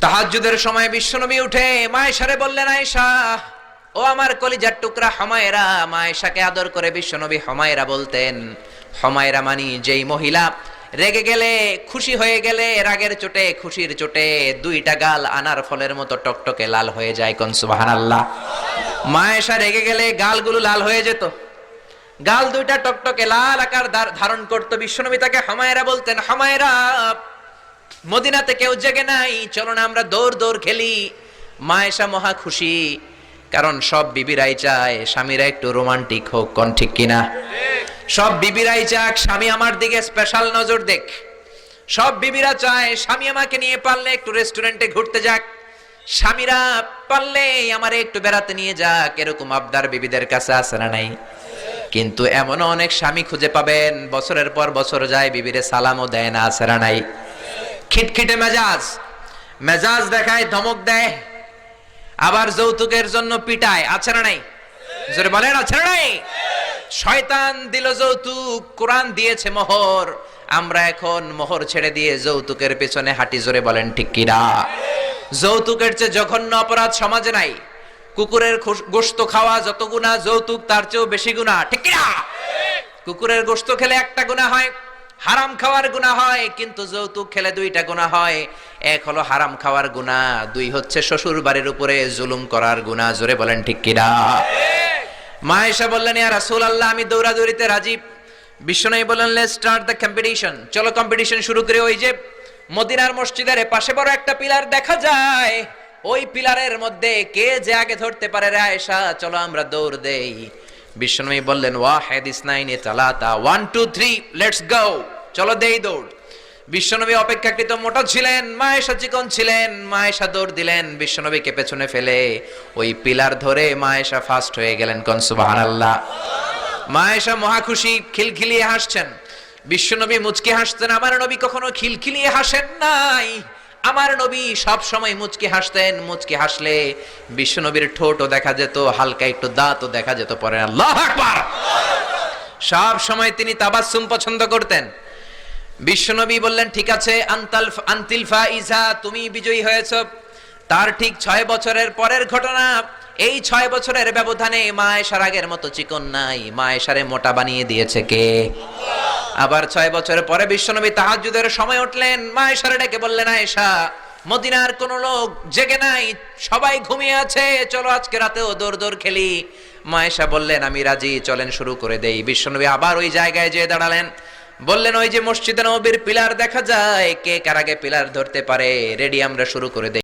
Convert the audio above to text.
তাহাজ্জুদের সময় বিশ্বনবী উঠে মায়েশারে বললেন, আয়েশা ও আমার কলিজার টুকরা হুমায়রা। মায়েশাকে আদর করে বিশ্বনবী হুমায়রা বলতেন। হুমায়রা মানি যেই মহিলা রেগে গেলে, খুশি হয়ে গেলে, রাগের চোটে, খুশির চোটে দুইটা গাল আনার ফলের মতো টকটকে লাল হয়ে যায়। কোন সুবহানাল্লাহ। মায়েশা রেগে গেলে গালগুলো লাল হয়ে যেত, গাল দুইটা টকটকে লাল আকার ধারণ করত। বিশ্বনবী তাকে হুমায়রা বলতেন, হুমায়রা মদিনাতে কেউ জেগে নাই, চলো না আমরা দৌড় দৌড় খেলি। মায়েশা মহা খুশি, কারণ সব বিবিরাই চায় স্বামীরা একটু রোমান্টিক হোক। কোন ঠিক কিনা? সব বিবিরাই চাক স্বামী আমার দিকে স্পেশাল নজর দেখ। সব বিবিরা চায় স্বামী আমাকে নিয়ে পারলে একটু রেস্টুরেন্টে ঘুরতে যাক, স্বামীরা পারলে আমারে একটু বেড়াতে নিয়ে যাক। এরকম আবদার বিবিদের কাছে আছে না নাই? কিন্তু এমন অনেক স্বামী খুঁজে পাবেন বছরের পর বছর যায় বিবিরে সালামও দেয় না, আছে না নাই? খিটখিটে মেজাজ, মেজাজ দেখায়, ধমক দেয়, আবার যৌতুকের জন্য পিটায়, আছে না নাই? জোরে বলেন, আছে না নাই? শয়তান দিল যৌতুক, কোরআন দিয়েছে মোহর। আমরা এখন মোহর ছেড়ে দিয়ে যৌতুকের পেছনে হাঁটি। জোরে বলেন ঠিক কিনা? যৌতুকের চেয়ে জঘন্য অপরাধ সমাজে নাই। কুকুরের গোশত খাওয়া যত গুনাহ, যৌতুক তার চেয়েও বেশি গুনাহ। ঠিক কিনা? কুকুরের গোশত খেলে একটা গুনাহ হয়, হারাম খাওয়ার গুনাহ হয়, কিন্তু যৌতুক খেলে দুইটা গুনাহ হয়। এক হলো হারাম খাওয়ার গুনাহ, দুই হচ্ছে শ্বশুর বাড়ির উপরে জুলুম করার গুনাহ। জোরে বলেন ঠিক কিনা? মায়েশা বললেন, ইয়া রাসূলুল্লাহ আমি দৌড়াদৌড়িতে রাজি। বিশ্বনবী বললেন, লেটস স্টার্ট দ্য কম্পিটিশন, চলো কম্পিটিশন শুরু করি। ওই যে মদিনার মসজিদের পাশে বড় একটা পিলার দেখা যায়, ওই পিলারের মধ্যে কে যে আগে ধরতে পারে রে আয়েশা, চলো আমরা দৌড় দেই। বিশ্বনবী বললেন, ওয়াহিদ ইসনাইনি তালাতা, 1 2 3 লেটস গো, চলো দেই দৌড়। বিশ্বনবী অপেক্ষাকৃত মোটা ছিলেন, মায়েশা চিকন ছিলেন। মায়েশা দৌড় দিলেন, বিশ্বনবীকে পেছনে ফেলে ওই পিলার ধরে মায়েশা ফার্স্ট হয়ে গেলেন। কোন সুবহানাল্লাহ। মায়েশা মহা খুশি, খিলখিলিয়ে হাসছেন। বিশ্বনবী মুচকি হাসতেন। আমার নবী কখনো খিলখিলিয়ে হাসেন নাই। আমার নবী সব সময় মুচকি হাসতেন। মুচকি হাসলে বিশ্বনবীর ঠোঁটও দেখা যেত, হালকা একটু দাঁতও দেখা যেত। পরে আল্লাহু আকবার। সব সময় তিনি তাবাসসুম পছন্দ করতেন। বিশ্বনবী বললেন, ঠিক আছে, আনতিল ফাইজা, তুমি বিজয়ী হয়েছো। তার ঠিক 6 বছরের পরের ঘটনা। এই 6 বছরের ব্যবধানে মায়েশার আগের মতো চিকন নাই, মায়েশারে মোটা বানিয়ে দিয়েছে কে? আবার 6 বছরের পরে বিশ্বনবী তাহাজ্জুদের সময় উঠলেন, মায়েশারে ডেকে বললেন, আয়েশা মদিনার কোন লোক জেগে নাই, সবাই ঘুমিয়ে আছে, চলো আজকে রাতেও দৌড় দৌড় খেলি। মায়েশা বললেন, আমি রাজি, চলেন শুরু করে দেই। বিশ্বনবী আবার ওই জায়গায় যেয়ে দাঁড়ালেন, বললেন, ওই যে মসজিদে নববীর পিলার দেখা যায়, কে কার আগে পিলার ধরতে পারে, রেডি, আমরা শুরু করে দেই।